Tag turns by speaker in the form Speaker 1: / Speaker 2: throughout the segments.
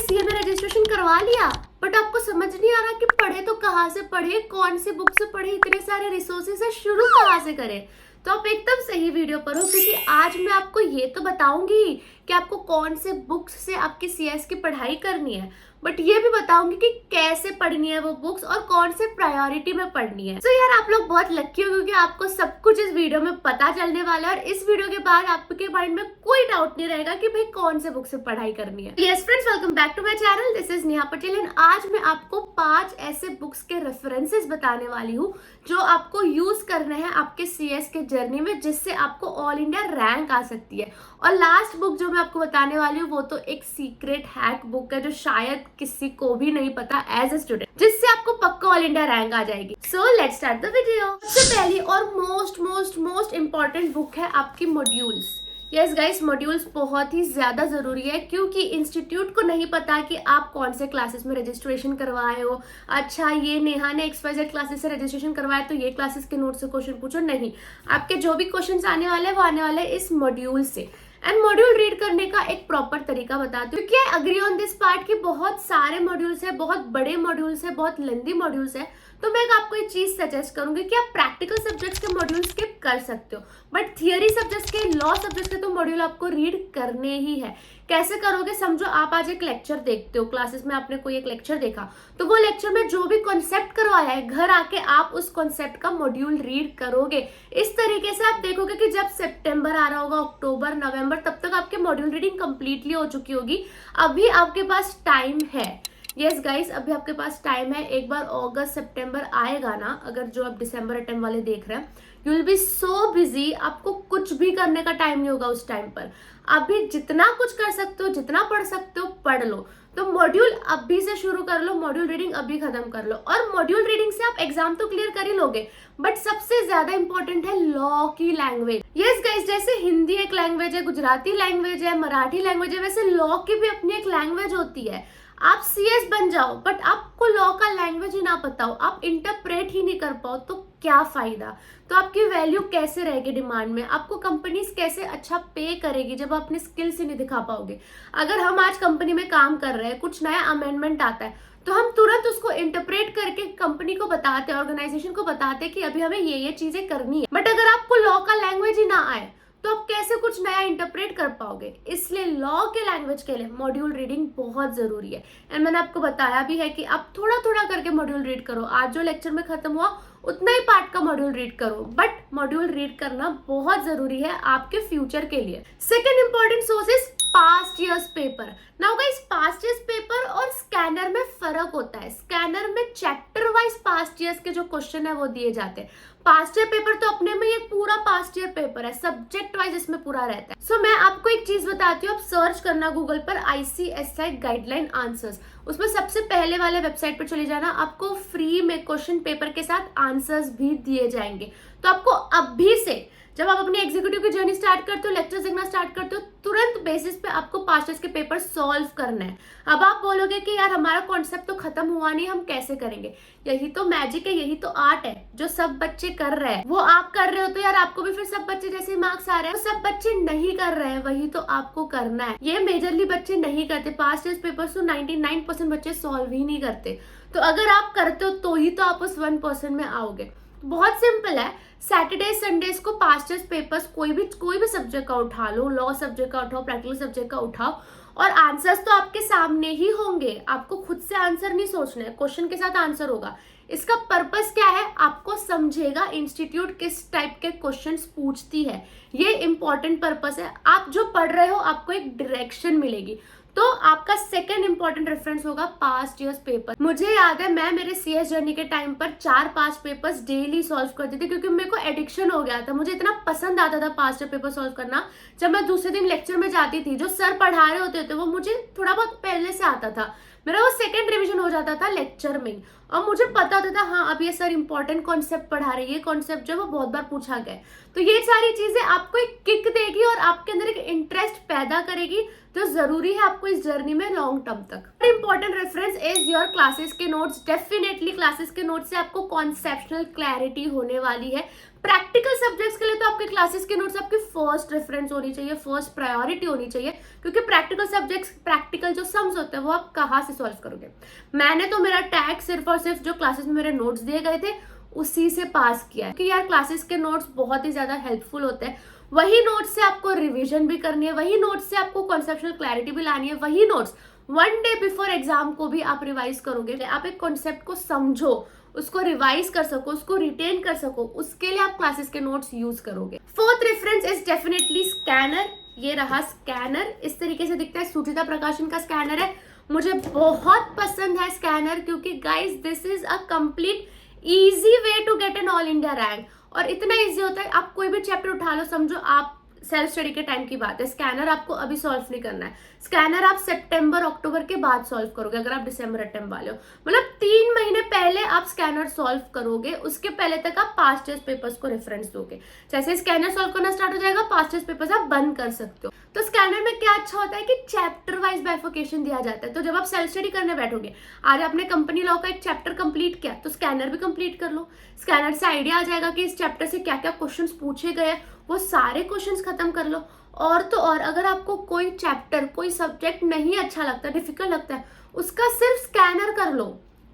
Speaker 1: CA में registration करवा लिया, बट आपको समझ नहीं आ रहा कि पढ़े तो कहाँ से पढ़े, कौन सी बुक से पढ़े, इतने सारे रिसोर्सेज है, शुरू कहाँ से करें। तो आप एकदम सही वीडियो पर हो, क्योंकि आज मैं आपको ये तो बताऊंगी कि आपको कौन से बुक्स से आपकी सीएस की पढ़ाई करनी है, बट ये भी बताऊंगी कि कैसे पढ़नी है वो बुक्स और कौन से प्रायोरिटी में पढ़नी है। तो यार आप लोग बहुत लकी हो, क्योंकि आपको सब कुछ इस वीडियो में पता चलने वाला है और इस वीडियो के बाद आपके माइंड में कोई डाउट नहीं रहेगा कि भाई कौन से बुक से पढ़ाई करनी है। Yes friends, welcome back to my channel. This is Neha Patel and आज मैं आपको 5 ऐसे बुक्स के रेफरेंसेस बताने वाली हूँ जो आपको यूज करने हैं आपके सीएस के जर्नी में, जिससे आपको ऑल इंडिया रैंक आ सकती है। और लास्ट बुक जो मैं आपको बताने वाली हूँ वो तो एक सीक्रेट हैक बुक है जो शायद किसी को भी नहीं पता एज ए स्टूडेंट, जिससे आपको पक्का ऑल इंडिया रैंक आ जाएगी। So let's start the video. सबसे पहली और मोस्ट इम्पॉर्टेंट बुक है आपकी मॉड्यूल्स। यस गाइस, मॉड्यूल्स बहुत ही ज्यादा जरूरी है, क्योंकि इंस्टीट्यूट को नहीं पता कि आप कौन से क्लासेस में रजिस्ट्रेशन करवाए हो। अच्छा, ये नेहा ने XYZ क्लासेस से रजिस्ट्रेशन करवाया तो ये क्लासेस के नोट से क्वेश्चन पूछो, नहीं। आपके जो भी क्वेश्चंस आने वाले हैं वो आने वाले हैं इस मॉड्यूल से। एंड मॉड्यूल रीड करने का एक प्रॉपर तरीका बताती हूँ, क्योंकि I agree on this part कि बहुत सारे मॉड्यूल्स है, बहुत बड़े मॉड्यूल्स है, बहुत लेंथी मॉड्यूल्स है। तो मैं आपको एक चीज सजेस्ट करूंगी कि आप प्रैक्टिकल सब्जेक्ट्स के मॉड्यूल स्किप कर सकते हो, बट थियरी सब्जेक्ट्स के, लॉ सब्जेक्ट्स के तो मॉड्यूल आपको रीड करने ही है। कैसे करोगे, समझो आप आज एक लेक्चर देखते हो, क्लासेस में आपने कोई एक लेक्चर देखा, तो वो लेक्चर में जो भी कॉन्सेप्ट करवाया है, घर आके आप उस कॉन्सेप्ट का मॉड्यूल रीड करोगे। इस तरीके से आप देखोगे कि जब सितंबर आ रहा होगा, अक्टूबर, नवंबर, तब तक आपके मॉड्यूल रीडिंग कंप्लीटली हो चुकी होगी। अभी आपके पास टाइम है। यस गाइस, अभी आपके पास टाइम है। एक बार अगस्त सितंबर आएगा ना, अगर जो आप दिसंबर अटेम्प्ट वाले देख रहे हैं, you will be so busy, आपको कुछ भी करने का टाइम नहीं होगा उस टाइम पर। अभी जितना कुछ कर सकते हो, जितना पढ़ सकते हो पढ़ लो। तो मॉड्यूल अभी से शुरू कर लो, मॉड्यूल रीडिंग अभी खत्म कर लो, और मॉड्यूल रीडिंग से आप एग्जाम तो क्लियर कर ही लोगे, बट सबसे ज्यादा इंपॉर्टेंट है लॉ की लैंग्वेज। यस गाइस, जैसे हिंदी एक लैंग्वेज है, गुजराती लैंग्वेज है, मराठी लैंग्वेज है, वैसे लॉ की भी अपनी एक लैंग्वेज होती है। आप सीएस बन जाओ बट आपको लॉ का लैंग्वेज ही ना पता हो, आप इंटरप्रेट ही नहीं कर पाओ, तो क्या फायदा। तो आपकी वैल्यू कैसे रहेगी डिमांड में, आपको कंपनीज कैसे अच्छा पे करेगी जब आप अपने स्किल्स ही नहीं दिखा पाओगे। अगर हम आज कंपनी में काम कर रहे हैं, कुछ नया अमेंडमेंट आता है, तो हम तुरंत उसको इंटरप्रेट करके कंपनी को बताते, ऑर्गेनाइजेशन को बताते कि अभी हमें ये चीजें करनी है। बट अगर आपको लॉ का लैंग्वेज ही ना आए तो आप कैसे कुछ नया इंटरप्रेट कर पाओगे। इसलिए लॉ के लैंग्वेज के लिए मॉड्यूल रीडिंग बहुत जरूरी है। एंड मैंने आपको बताया भी है कि आप थोड़ा थोड़ा करके मॉड्यूल रीड करो। आज जो लेक्चर में खत्म हुआ उतना ही पार्ट का मॉड्यूल रीड करो, बट मॉड्यूल रीड करना बहुत जरूरी है आपके फ्यूचर के लिए। Second important source is past years paper. Now guys, past years paper और स्कैनर में फर्क होता है। स्कैनर में चैप्टर वाइज पास्ट ईयर्स के जो क्वेश्चन है वो दिए जाते हैं। पास्ट ईयर पेपर तो अपने में एक पूरा पास्ट ईयर पेपर है, सब्जेक्ट वाइज इसमें पूरा रहता है। सो मैं आपको एक चीज बताती हूँ, आप सर्च करना गूगल पर ICSI गाइडलाइन आंसर्स, उसमें सबसे पहले वाले वेबसाइट पर चले जाना, आपको फ्री में क्वेश्चन पेपर के साथ आंसर्स भी दिए जाएंगे। तो आपको अभी से, जब आप अपनी एग्जीक्यूटिव की जर्नी स्टार्ट करते हो, लेक्चर्स देखना स्टार्ट करते हो, तुरंत बेसिस पे आपको पास्ट ईयर्स के पेपर सॉल्व करना है। अब आप बोलोगे कि यार हमारा कॉन्सेप्ट तो खत्म हुआ नहीं, हम कैसे करेंगे। यही तो मैजिक है, यही तो आर्ट है जो सब बच्चे कर रहे हैं, वो आप कर रहे हो तो यार आपको भी फिर सब बच्चे जैसे मार्क्स आ रहे हैं। सब बच्चे नहीं कर रहे हैं, वही तो आपको करना है। ये मेजरली बच्चे नहीं करते, पास्ट ईयर्स पेपर्स तो 99% बच्चे सॉल्व ही नहीं करते। तो अगर आप करते हो तो ही तो आप उस 1% में आओगे। बहुत सिंपल है, सैटरडे संडेज को पास्ट ईयर्स पेपर्स कोई भी सब्जेक्ट का उठा लो, लॉ सब्जेक्ट का उठाओ, प्रैक्टिकल सब्जेक्ट का उठाओ, और आंसर्स तो आपके सामने ही होंगे। आपको खुद से आंसर नहीं सोचना है, क्वेश्चन के साथ आंसर होगा। इसका पर्पस क्या है, आपको समझेगा इंस्टीट्यूट किस टाइप के क्वेश्चंस पूछती है, ये इंपॉर्टेंट पर्पस है। आप जो पढ़ रहे हो आपको एक डायरेक्शन मिलेगी। तो आपका सेकंड इंपॉर्टेंट रेफरेंस होगा पास्ट ईयर्स पेपर। मुझे याद है मैं मेरे सीएस जर्नी के टाइम पर 4-5 पेपर्स डेली सॉल्व करती थी, क्योंकि मेरे को एडिक्शन हो गया था। मुझे इतना पसंद आता था पास्ट ईयर पेपर सॉल्व करना। जब मैं दूसरे दिन लेक्चर में जाती थी, जो सर पढ़ा रहे होते थे वो मुझे थोड़ा बहुत पहले से आता था, मेरा वो सेकंड रिवीजन हो जाता था लेक्चर में, और मुझे पता होता था हाँ अब ये सर इंपॉर्टेंट कॉन्सेप्ट पढ़ा रहे हैं, ये कॉन्सेप्ट जो है वो बहुत बार पूछा गया है। तो ये सारी चीजें आपको एक किक देगी और आपके अंदर एक इंटरेस्ट पैदा करेगी, जो जरूरी है आपको इस जर्नी में लॉन्ग टर्म तक। Important reference is your classes के नोट्स। डेफिनेटली क्लासेस के नोट्स से आपको कॉन्सेप्शनल क्लैरिटी होने वाली है। प्रैक्टिकल सब्जेक्ट्स के लिए तो आपके क्लासेस के नोट्स आपकी फर्स्ट रेफरेंस होनी चाहिए, फर्स्ट प्रायोरिटी होनी चाहिए, क्योंकि प्रैक्टिकल सब्जेक्ट्स, प्रैक्टिकल जो सम्स होते हैं वो आप कहाँ से सॉल्व करोगे। मैंने तो मेरा टैग सिर्फ और सिर्फ जो क्लासेस में मेरे नोट्स दिए गए थे उसी से पास किया है, क्योंकि यार क्लासेस के नोट्स बहुत ही ज्यादा हेल्पफुल होते हैं। वही नोट्स से आपको रिवीजन भी करनी है, वही नोट्स से आपको कॉन्सेप्चुअल क्लैरिटी भी लानी है, वही नोट्स 1 डे बिफोर एग्जाम को भी आप रिवाइज करोगे। आप एक कॉन्सेप्ट को समझो, उसको रिवाइज कर सको, उसको रिटेन कर सको, उसके लिए आप क्लासेस के नोट्स यूज करोगे। Fourth reference is definitely scanner. ये रहा स्कैनर, इस तरीके से दिखता है, सुचिता प्रकाशन का स्कैनर है। मुझे बहुत पसंद है स्कैनर, क्योंकि guys this is a complete easy way to get an all India rank. और इतना इजी होता है, आप कोई भी चैप्टर उठा लो, समझो आप सेल्फ स्टडी के टाइम की बात है, स्कैनर आपको अभी सॉल्व नहीं करना है, स्कैनर आप सितंबर अक्टूबर के बाद सॉल्व करोगे, अगर आप दिसंबर अटेम्प्ट वाले हो, मतलब 3 महीने पहले आप स्कैनर सॉल्व करोगे। उसके पहले तक आप पास्ट ईयर पेपर्स को रेफरेंस दोगे। जैसे स्कैनर सॉल्व करना स्टार्ट हो जाएगा, पास्ट ईयर पेपर्स आप बंद कर सकते हो। तो स्कैनर में क्या अच्छा होता है कि चैप्टर वाइज बाइफिकेशन दिया जाता है। तो जब आप सेल्फ स्टडी करने बैठोगे, आज आपने कंपनी लॉ का एक चैप्टर कंप्लीट किया, तो स्कैनर भी कंप्लीट कर लो। स्कैनर से आइडिया आ जाएगा कि इस चैप्टर से क्या क्या क्वेश्चंस पूछे गए, वो सारे क्वेश्चंस खत्म कर लो। और तो और, अगर आपको कोई चैप्टर, कोई सब्जेक्ट नहीं अच्छा लगता, डिफिकल्ट लगता है, उसका सिर्फ स्कैनर कर लो।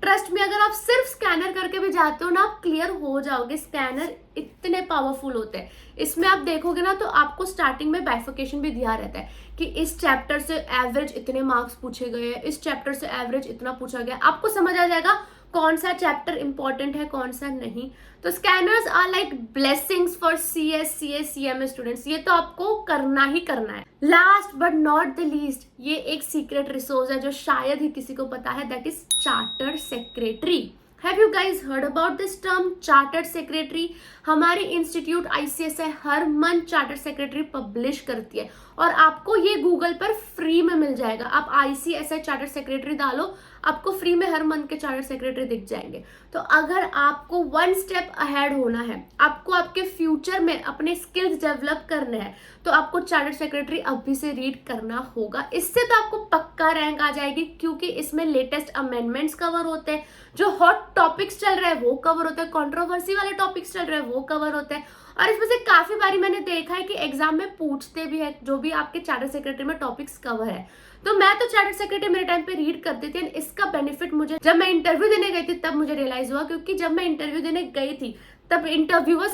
Speaker 1: ट्रस्ट में, अगर आप सिर्फ स्कैनर करके भी जाते हो ना, आप क्लियर हो जाओगे। स्कैनर इतने पावरफुल होते हैं। इसमें आप देखोगे ना, तो आपको स्टार्टिंग में बाइफिकेशन भी दिया रहता है कि इस चैप्टर से एवरेज इतने मार्क्स पूछे गए हैं, इस चैप्टर से एवरेज इतना पूछा गया। आपको समझ आ जाएगा कौन सा चैप्टर इंपॉर्टेंट है, कौन सा नहीं। तो scanners are like blessings for CMA students. ये तो आपको करना ही करना है। Last but not the least, ये एक सीक्रेट रिसोर्स है जो शायद ही किसी को पता है, that is chartered secretary. Have you guys heard about this term chartered secretary? हमारी इंस्टीट्यूट ICSI हर मंथ चार्टर्ड सेक्रेटरी पब्लिश करती है, और आपको ये गूगल पर फ्री में मिल जाएगा। आप ICSI चार्टर्ड सेक्रेटरी डालो, आपको फ्री में हर मंथ के चार्टर्ड सेक्रेटरी दिख जाएंगे। तो अगर आपको 1 स्टेप अहेड होना है, आपको आपके फ्यूचर में अपने स्किल्स डेवलप करने हैं, तो आपको चार्टर्ड सेक्रेटरी अभी से रीड करना होगा। इससे तो आपको पक्का रैंक आ जाएगी, क्योंकि इसमें लेटेस्ट अमेंडमेंट्स कवर होते हैं, जो हॉट टॉपिक्स चल रहे हैं वो कवर होते हैं, कंट्रोवर्सी वाले टॉपिक्स चल रहे हैं वो कवर होते हैं। और इसमें से काफी बारी मैंने देखा है कि एग्जाम में पूछते भी है, जो भी आपके चार्टर्ड सेक्रेटरी में टॉपिक्स कवर है। तो मैं तो चार्टर्ड सेक्रेटरी मेरे टाइम पे रीड करती थी। इसका बेनिफिट मुझे जब मैं इंटरव्यू देने गई थी तब मुझे रियलाइज हुआ, क्योंकि जब मैं इंटरव्यू देने गई थी तब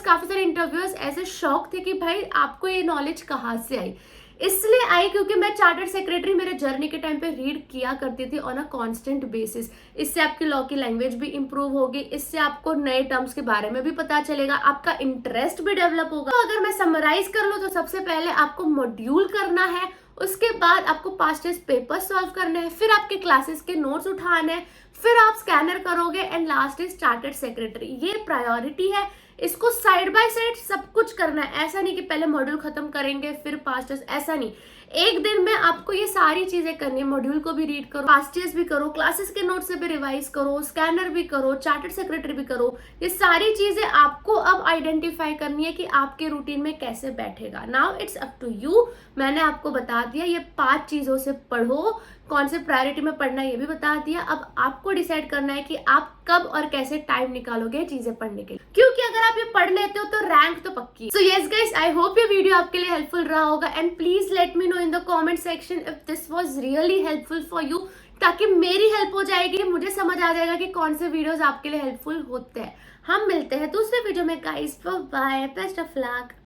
Speaker 1: काफी सारे इंटरव्यूअर्स ऐसे शॉक थे कि भाई आपको ये नॉलेज कहाँ से आई। इसलिए आई क्योंकि मैं चार्टर्ड सेक्रेटरी मेरे जर्नी के टाइम पे रीड किया करती थी ऑन अ कांस्टेंट बेसिस। इससे आपकी लॉ की लैंग्वेज भी इंप्रूव होगी, इससे आपको नए टर्म्स के बारे में भी पता चलेगा, आपका इंटरेस्ट भी डेवलप होगा। तो अगर मैं समराइज कर लूँ, तो सबसे पहले आपको मॉड्यूल करना है, उसके बाद आपको पास्ट ईयर पेपर सॉल्व करने हैं, फिर आपके क्लासेस के नोट्स उठाने हैं, फिर आप स्कैनर करोगे, and last is chartered secretary. ये प्रायोरिटी है, इसको साइड बाय साइड सब कुछ करना है। ऐसा नहीं कि पहले मॉड्यूल खत्म करेंगे फिर पास्ट ईयर्स, ऐसा नहीं। एक दिन में आपको ये सारी चीजें करनी है। मॉड्यूल को भी रीड करो, पास्ट ईयर्स भी करो, क्लासेस के नोट से भी रिवाइज करो, स्कैनर भी करो, चार्टर्ड सेक्रेटरी भी करो। ये सारी चीजें आपको अब आइडेंटिफाई करनी है कि आपके रूटीन में कैसे बैठेगा। Now it's up to you. मैंने आपको बता दिया, ये 5 चीजों से पढ़ो, कौन से प्रायोरिटी में पढ़ना है ये भी बता दिया। अब आपको डिसाइड करना है कि आप कब और कैसे टाइम निकालोगे चीजें पढ़ने के लिए, क्योंकि अगर आप ये पढ़ लेते हो तो रैंक तो पक्की है। So yes guys, I hope ये वीडियो आपके लिए हेल्पफुल रहा होगा, and please let me know in the comment section if this was really helpful for you, ताकि मेरी हेल्प हो जाएगी, मुझे समझ आ जाएगा कि कौन से वीडियोस आपके लिए हेल्पफुल होते हैं। हम मिलते हैं दूसरे वीडियो में guys, bye, best of luck.